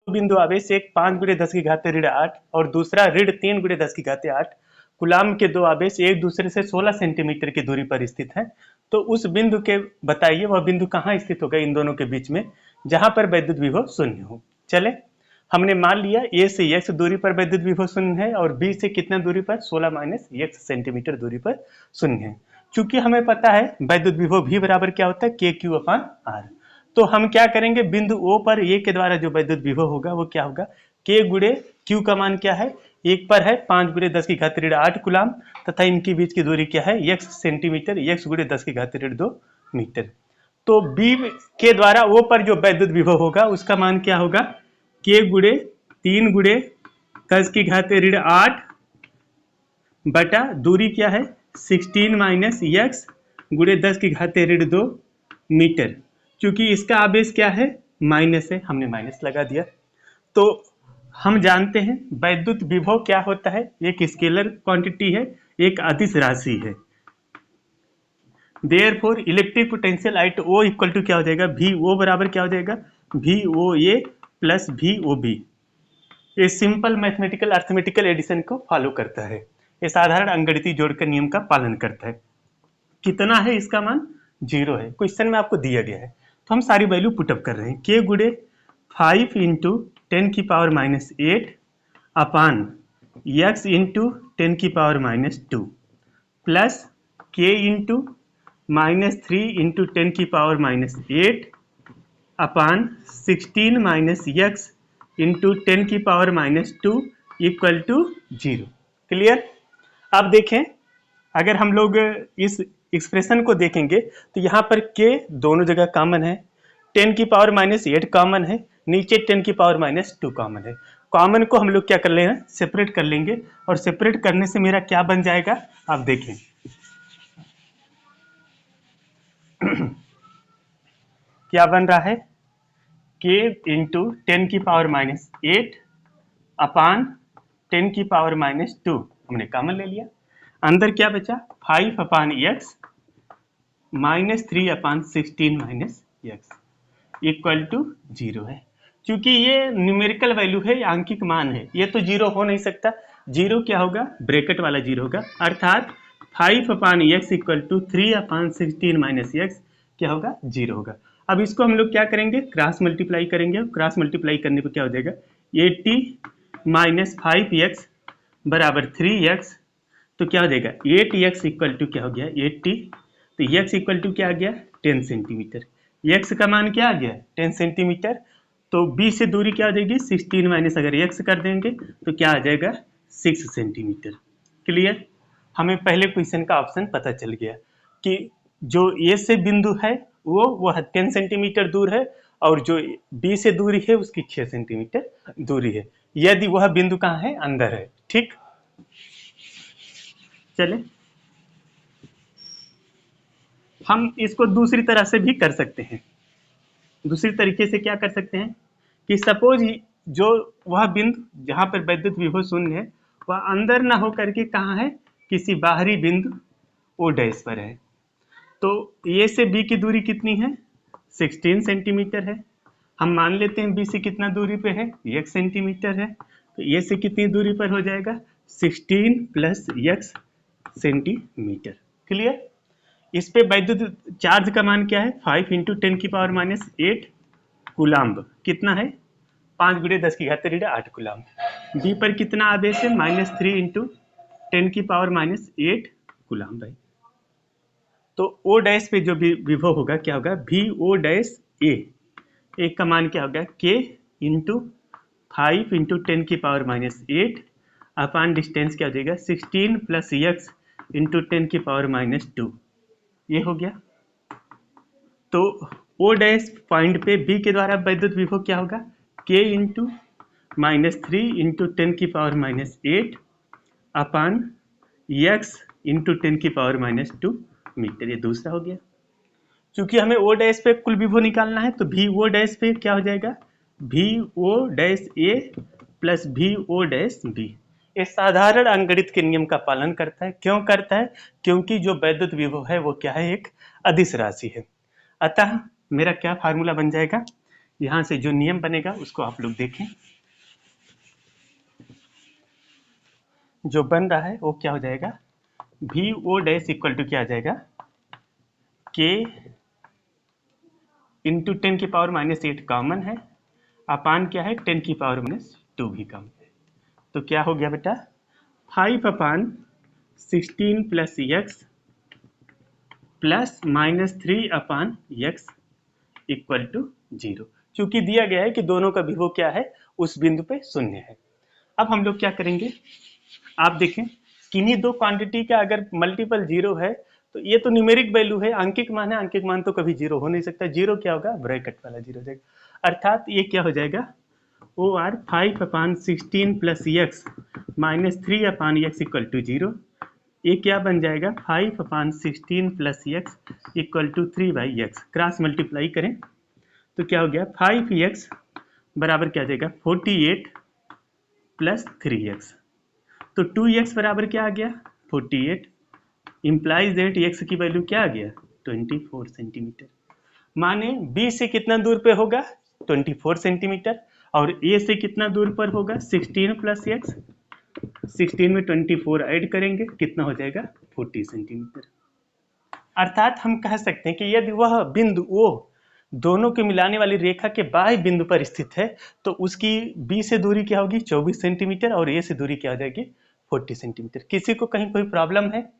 बिंदु आवेश, एक 5×10⁸ और दूसरा ऋण 3×10⁸ कुलाम के दो आवेश एक दूसरे से 16 सेंटीमीटर की दूरी पर स्थित हैं। तो उस बिंदु के बताइए वह बिंदु कहाँ स्थित होगा इन दोनों के बीच में, जहां पर वैद्युत विभव शून्य हो। चले, हमने मान लिया ए से x दूरी पर वैद्युत विभव शून्य है और बी से कितना दूरी पर, 16 - x सेंटीमीटर दूरी पर शून्य है। चूंकि हमें पता है वैद्युत विभव v बराबर क्या होता है, KQ/R। तो हम क्या करेंगे, बिंदु O पर A के द्वारा जो वैद्युत विभव होगा वो क्या होगा, K गुणे Q का मान क्या है, एक पर है 5×10⁸ कुलाम तथा इनके बीच की दूरी क्या है, x सेंटीमीटर, x गुणे 10⁻²मीटर। तो B के द्वारा O पर जो वैद्युत विभव होगा उसका मान क्या होगा, K गुणे 3×10⁸ बटा दूरी क्या है 16 - x गुणे 10⁻² मीटर। क्योंकि इसका आवेश क्या है, माइनस है, हमने माइनस लगा दिया। तो हम जानते हैं वैद्युत विभव क्या होता है, एक स्केलर क्वांटिटी है, एक अदिश राशि है। Therefore electric potential at O equal to क्या हो जाएगा, VO बराबर क्या हो जाएगा, VOA प्लस VOB। ये सिंपल मैथमेटिकल अर्थमेटिकल एडिशन को फॉलो करता है, ये साधारण अंकगणितीय जोड़ के नियम का पालन करता है। कितना है इसका मान, 0 है, क्वेश्चन में आपको दिया गया है। तो हम सारी वैल्यू पुटअप कर रहे हैं। K गुणे 5 × 10⁻8 upon x × 10⁻² plus K × -3 × 10⁻8 upon 16 - x × 10⁻² equal to 0। Clear. अब देखें, अगर हम लोग इस एक्सप्रेशन को देखेंगे तो यहाँ पर k दोनों जगह कॉमन है, 10⁻8 कॉमन है, नीचे 10⁻² कॉमन है। कॉमन को हम लोग क्या कर लेना, सेपरेट कर लेंगे, और सेपरेट करने से मेरा क्या बन जाएगा, आप देखें क्या बन रहा है, k × 10⁻8 अपान 10⁻² हमने कॉमन ले लिया। अंदर क्या बचा, 5/x -3/16 - x इक्वल टू 0 है। क्योंकि ये न्यूमेरिकल वैल्यू है, आंकिक मान है, ये तो 0 हो नहीं सकता। 0 क्या होगा, ब्रैकेट वाला 0 होगा, अर्थात 5/x इक्वल टू 3/16 - x क्या होगा, 0 होगा। अब इसको हम लोग क्या करेंगे, क्रॉस मल्टीप्लाई करेंगे। क्रॉस मल्टीप्लाई करने पर क्या हो जाएगा, 80 - 5x बराबर 3x, तो क्या हो जाएगा 8x इक्वल टू क्या हो गया 80। तो x इक्वल टू क्या आ गया, 10 सेंटीमीटर। x का मान क्या आ गया, 10 सेंटीमीटर। तो b से दूरी क्या हो जाएगी, 16 माइनस अगर x कर देंगे तो क्या आ जाएगा, 6 सेंटीमीटर। क्लियर। हमें पहले क्वेश्चन का ऑप्शन पता चल गया कि जो a से बिंदु है वो 10 सेंटीमीटर दूर है, और जो b से दूरी है उसकी 6 सेंटीमीटर दूरी है, यदि वह बिंदु कहाँ है, अंदर है। ठीक, चले हम इसको दूसरी तरह से भी कर सकते हैं। दूसरी तरीके से क्या कर सकते हैं कि सपोज जो वह बिंदु जहां पर वैद्युत विभव शून्य है वह अंदर ना हो करके कहाँ है, किसी बाहरी बिंदु ओ डैश पर है। तो ए से बी की दूरी कितनी है, 16 सेंटीमीटर है। हम मान लेते हैं बी से कितना दूरी पे है, 1 सेंटीमीटर है। तो ए से कितनी दूरी पर हो जाएगा, 16 + x सेंटीमीटर। क्लियर। इस पे वैद्युत चार्ज का मान क्या है, 5 × 10⁻8 कूलाम्ब। कितना है, 5×10⁸ कूलाम्ब। बी पर कितना आवेश है, -3 × 10⁻8 कूलाम्ब है। तो ओ डैश पे जो भी विभव होगा क्या होगा, VO डैश ए, एक का मान क्या होगा, K × 5 × 10⁻8 अपान डिस्टेंस क्या हो जाएगा, 16 + x × 10⁻²। ये हो गया। तो ओ डैश पॉइंट पे बी के द्वारा वैद्युत विभव क्या होगा, K × -3 × 10⁻8 अपान x × 10⁻² मीटर। ये दूसरा हो गया। क्योंकि हमें ओ डैश पे कुल विभव निकालना है तो VO डैश पे क्या हो जाएगा, VO dash A plus VO dash B। ये साधारण अंकगणित के नियम का पालन करता है। क्यों करता है, क्योंकि जो वैद्युत विभव है वो क्या है, एक अदिश राशि है। अतः मेरा क्या फार्मूला बन जाएगा, यहाँ से जो नियम बनेगा उसको आप लोग देखें। जो बन रहा है वो क्या हो जाएगा, V O dash equal to क्या आ जाएगा, के इंटू 10⁻⁸ कॉमन है, अपान क्या है 10⁻⁻2 भी कॉमन है। तो क्या हो गया बेटा, 5/16 plus x plus -3/x equal to 0। चूंकि दिया गया है कि दोनों का विभव क्या है, उस बिंदु पे शून्य है। अब हम लोग क्या करेंगे, आप देखें किन्हीं दो क्वांटिटी का अगर मल्टीपल जीरो है तो ये तो न्यूमेरिक वैल्यू है, आंकिक मान है, आंकिक मान तो कभी जीरो हो नहीं सकता। जीरो क्या होगा, ब्रैकेट वाला जीरो हो जाएगा। अर्थात ये क्या हो जाएगा, or 5/16 plus x -3/x equal to 0। ये क्या बन जाएगा, 5/16 plus x equal to 3/x। Cross multiply करें तो क्या हो गया, 5x बराबर क्या आ जाएगा 48 प्लस 3x। तो 2x बराबर क्या आ गया 48, इंप्लाइज दैट x की वैल्यू क्या आ गया 24 सेंटीमीटर। माने b से कितना दूर पे होगा 24 सेंटीमीटर, और a से कितना दूर पर होगा 16 प्लस x। 16 में 24 ऐड करेंगे कितना हो जाएगा 40 सेंटीमीटर। अर्थात हम कह सकते हैं कि यदि वह बिंदु O दोनों के मिलाने वाली रेखा के बाह्य बिंदु पर स्थित है तो उसकी B से दूरी क्या होगी 24 सेंटीमीटर और A से दूरी क्या हो जाएगी 40 सेंटीमीटर। किसी को कहीं कोई प्रॉब्लम है,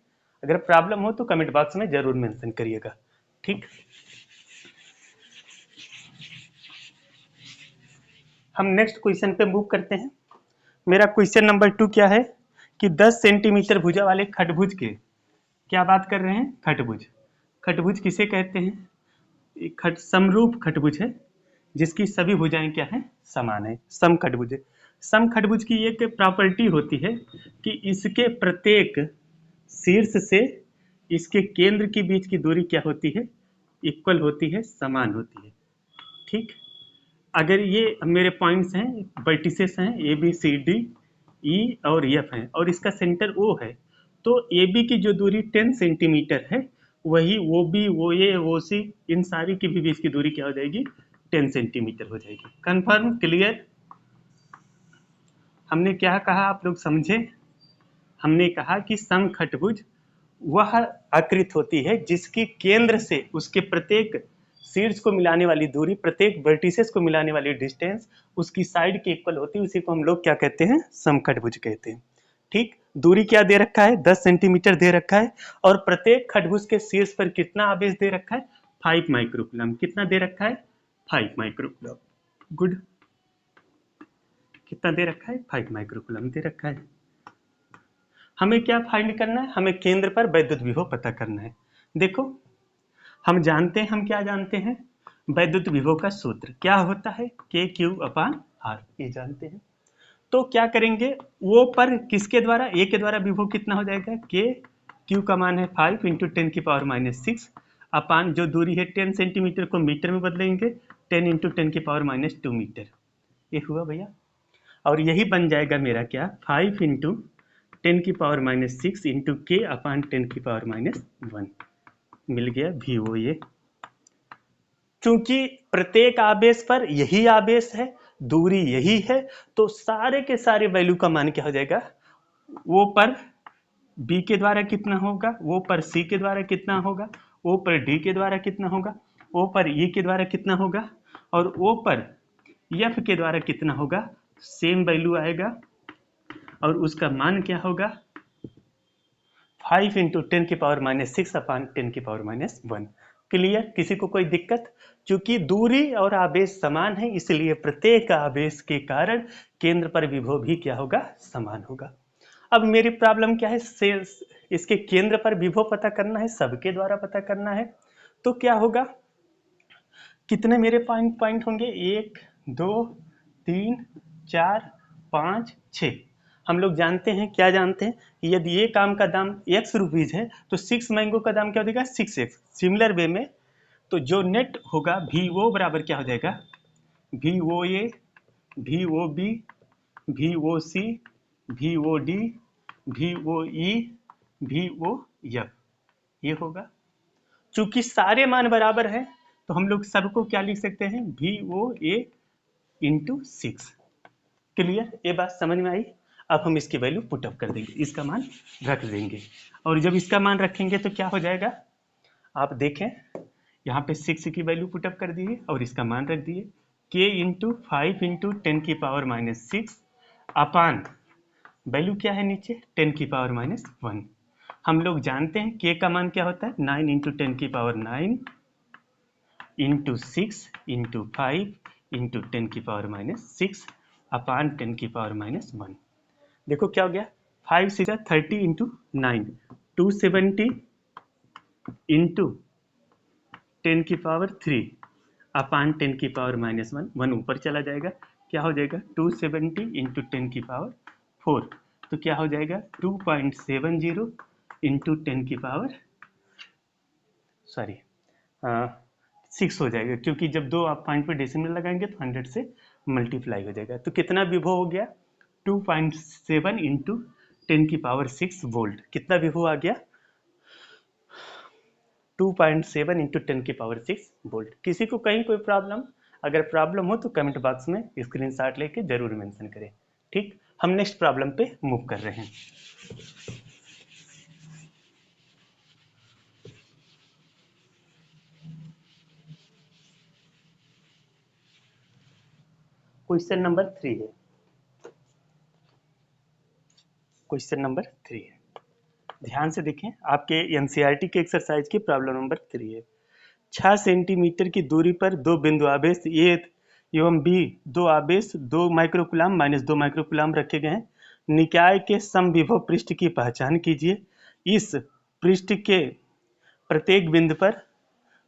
अगर प्रॉब्लम हो तो कमेंट बॉक्स में जरूर मेंशन करिएगा। ठीक, हम नेक्स्ट क्वेश्चन पे मूव करते हैं। मेरा क्वेश्चन नंबर 2 क्या है कि 10 सेंटीमीटर भुजा वाले खटभुज के, क्या बात कर रहे हैं, खटभुज। खटभुज किसे कहते हैं, समरूप खटभुज है जिसकी सभी भुजाएं क्या है समान है, समखटभुज है। समखटभुज की एक प्रॉपर्टी होती है कि इसके प्रत्येक शीर्ष से इसके केंद्र के बीच की दूरी क्या होती है, इक्वल होती है, समान होती है। ठीक, अगर ये मेरे पॉइंट्स हैं, वर्टिसेस हैं A B C D E और एफ हैं और इसका सेंटर ओ है, तो ए बी की जो दूरी 10 सेंटीमीटर है वही ओ बी ओ ए ओ सी इन सारी की भी बीच की दूरी क्या हो जाएगी 10 सेंटीमीटर हो जाएगी। Confirm, clear. हमने क्या कहा आप लोग समझे, हमने कहा कि समखटभुज वह आकृति होती है जिसकी केंद्र से उसके प्रत्येक शीर्ष को मिलाने वाली दूरी, प्रत्येक वर्टिसेस को मिलाने वाली डिस्टेंस उसकी साइड के इक्वल होती है, उसी को हम लोग क्या कहते हैं समखटभुज कहते हैं। ठीक, दूरी क्या दे रखा है 10 सेंटीमीटर दे रखा है और प्रत्येक खटभुज के शीर्ष पर कितना आवेश दे रखा है 5 माइक्रोकूलम। कितना दे रखा है 5 माइक्रोकूलम। गुड, कितना दे रखा है 5 माइक्रोकूलम दे रखा है। हमें क्या फाइंड करना है, हमें केंद्र पर वैद्युत विभव पता करना है। देखो हम जानते हैं, हम क्या जानते हैं, वैद्युत विभव का सूत्र क्या होता है के क्यू अपान आर, ये जानते हैं। तो क्या करेंगे, वो पर किसके द्वारा, ए के द्वारा विभव कितना हो जाएगा, के क्यू का मान है 5 इंटू 10⁻⁻6 अपान जो दूरी है 10 सेंटीमीटर को मीटर में बदलेंगे 10 इंटू 10⁻⁻2 मीटर। ये हुआ भैया, और यही बन जाएगा मेरा क्या 5 इंटू 10⁻⁻6 इंटू के अपान 10⁻⁻1 मिल गया वी ओ ए। चूंकि प्रत्येक आवेश पर यही आवेश है, दूरी यही है, तो सारे के सारे वैल्यू का मान क्या हो जाएगा, वो पर बी के द्वारा कितना होगा, वो पर सी के द्वारा कितना होगा, ओ पर डी के द्वारा कितना होगा, ओ पर ई के द्वारा कितना होगा और ओ पर एफ के द्वारा कितना होगा, सेम वैल्यू आएगा और उसका मान क्या होगा 5 इंटू 10⁻⁻6 अपान 10⁻⁻1। क्लियर, किसी को कोई दिक्कत। चूंकि दूरी और आवेश समान है इसलिए प्रत्येक आवेश के कारण केंद्र पर विभव भी क्या होगा समान होगा। अब मेरी प्रॉब्लम क्या है, इसके केंद्र पर विभव पता करना है, सबके द्वारा पता करना है। तो क्या होगा, कितने मेरे पॉइंट होंगे 1 2 3 4 5 6। हम लोग जानते हैं, क्या जानते हैं, यदि ये काम का दाम x रुपीज है तो 6 मैंगो का दाम क्या हो जाएगा 6x। सिमिलर वे में तो जो नेट होगा वी ओ बराबर क्या हो जाएगा V O A V O B V O C V O D V O E V O F, ये होगा। चूंकि सारे मान बराबर हैं तो हम लोग सबको क्या लिख सकते हैं, VOA इंटू 6। क्लियर, ये बात समझ में आई। अब हम इसकी वैल्यू पुटअप कर देंगे, इसका मान रख देंगे, और जब इसका मान रखेंगे तो क्या हो जाएगा, आप देखें यहाँ पे 6 की वैल्यू पुटअप कर दिए और इसका मान रख दिए, k इंटू 5 इंटू 10⁻⁻6 अपान वैल्यू क्या है नीचे 10⁻⁻1। हम लोग जानते हैं k का मान क्या होता है 9 इंटू 10⁻9 इंटू 6 इंटू 5 इंटू 10⁻⁻6 अपान 10⁻⁻1। देखो क्या हो गया, 5 से 30 इंटू 9 270 इंटू 10⁻³ अपान 10⁻⁻1, 1 ऊपर चला जाएगा, क्या हो जाएगा 270 इंटू 10⁻⁴, तो क्या हो जाएगा 2.70 इंटू 6 हो जाएगा, क्योंकि जब दो आप पॉइंट पे डेसिमल लगाएंगे तो 100 से मल्टीप्लाई हो जाएगा। तो कितना विभव हो गया 2.7 इंटू 10⁻6 वोल्ट। कितना विभव आ गया 2.7 इंटू 10⁻6 वोल्ट। किसी को कहीं कोई प्रॉब्लम, अगर प्रॉब्लम हो तो कमेंट बॉक्स में स्क्रीनशॉट लेके जरूर मेंशन करें। ठीक, हम नेक्स्ट प्रॉब्लम पे मूव कर रहे हैं। क्वेश्चन नंबर 3 है, क्वेश्चन नंबर 3 है, ध्यान से देखें, आपके एनसीईआरटी के एक्सरसाइज की प्रॉब्लम नंबर 3 है। 6 सेंटीमीटर की दूरी पर दो बिंदु आवेश ए एवं बी, दो आवेश 2 माइक्रोकुलाम माइनस 2 माइक्रोकुलाम रखे गए हैं। निकाय के समविभव पृष्ठ की पहचान कीजिए। इस पृष्ठ के प्रत्येक बिंदु पर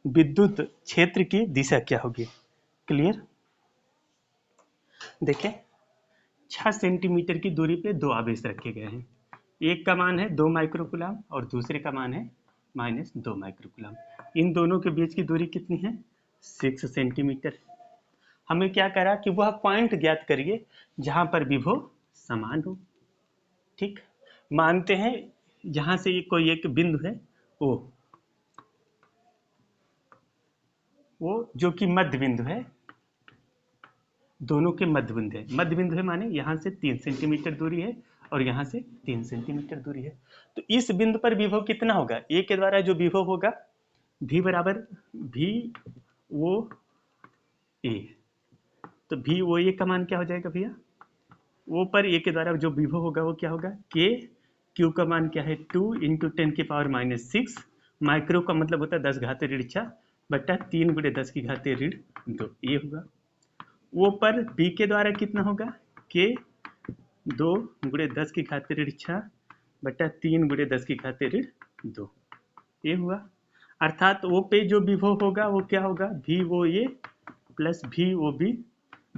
विद्युत क्षेत्र की दिशा क्या होगी। क्लियर, देखें 6 सेंटीमीटर की दूरी पे दो आवेश रखे गए हैं, एक का मान है 2 माइक्रोकुलाम और दूसरे का मान है -2 माइक्रोकुलाम। इन दोनों के बीच की दूरी कितनी है 6 सेंटीमीटर। हमें क्या करा कि वह पॉइंट ज्ञात करिए जहां पर विभव समान हो। ठीक, मानते हैं यहां से कोई एक बिंदु है वो जो कि मध्य बिंदु है, दोनों के मध्य बिंदु है। मध्य बिंदु है माने यहाँ से 3 सेंटीमीटर दूरी है और यहाँ से 3 सेंटीमीटर दूरी है। तो इस बिंदु पर विभव कितना होगा, ए के द्वारा जो विभव होगा V बराबर VOA। तो VOA का मान क्या हो जाएगा भैया, वो पर ए के द्वारा जो विभव होगा वो क्या होगा K, Q का मान क्या है 2 इंटू 10⁻⁻6, माइक्रो का मतलब होता है 10 घाते ऋण 6 बटा 3 गुणे 10 की घाते ऋण 2, ये होगा। वो पर B के द्वारा कितना होगा K 2 गुणे 10 की घाते ऋण 6 बटा 3 गुणे 10 की घाते ऋण 2, ये हुआ। अर्थात वो पे जो विभव होगा वो क्या होगा VOA प्लस VOB,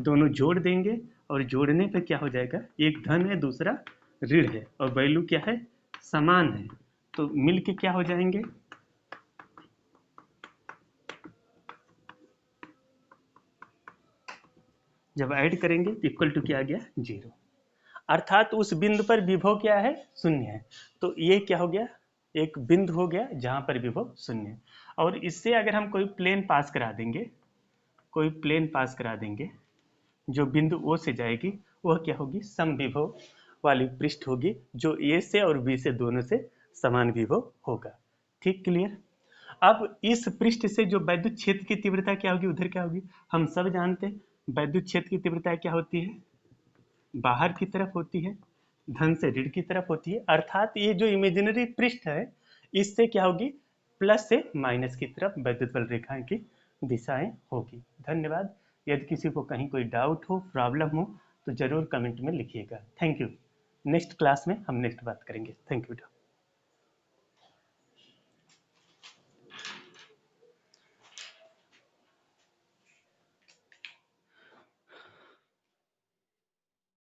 दोनों जोड़ देंगे और जोड़ने पे क्या हो जाएगा, एक धन है दूसरा ऋण है और वैल्यू क्या है समान है, तो मिल के क्या हो जाएंगे, जब ऐड करेंगे तो इक्वल टू क्या आ गया 0। अर्थात उस बिंदु पर विभव क्या है शून्य है। तो ये क्या हो गया, एक बिंदु हो गया जहां पर विभव शून्य है। और इससे अगर हम कोई प्लेन पास करा देंगे, कोई प्लेन पास करा देंगे जो बिंदु ओ से जाएगी, वह क्या होगी समविभव वाली पृष्ठ होगी, जो ए से और बी से दोनों से समान विभव होगा। ठीक, क्लियर। अब इस पृष्ठ से जो वैद्युत क्षेत्र की तीव्रता क्या होगी, उधर क्या होगी, हम सब जानते हैं वैद्युत क्षेत्र की तीव्रता क्या होती है, बाहर की तरफ होती है, धन से ऋण की तरफ होती है। अर्थात ये जो इमेजिनरी पृष्ठ है इससे क्या होगी प्लस से माइनस की तरफ वैद्युत बल रेखाएं की दिशाएं होगी। धन्यवाद। यदि किसी को कहीं कोई डाउट हो, प्रॉब्लम हो तो जरूर कमेंट में लिखिएगा। Thank you. नेक्स्ट क्लास में हम नेक्स्ट बात करेंगे। Thank you.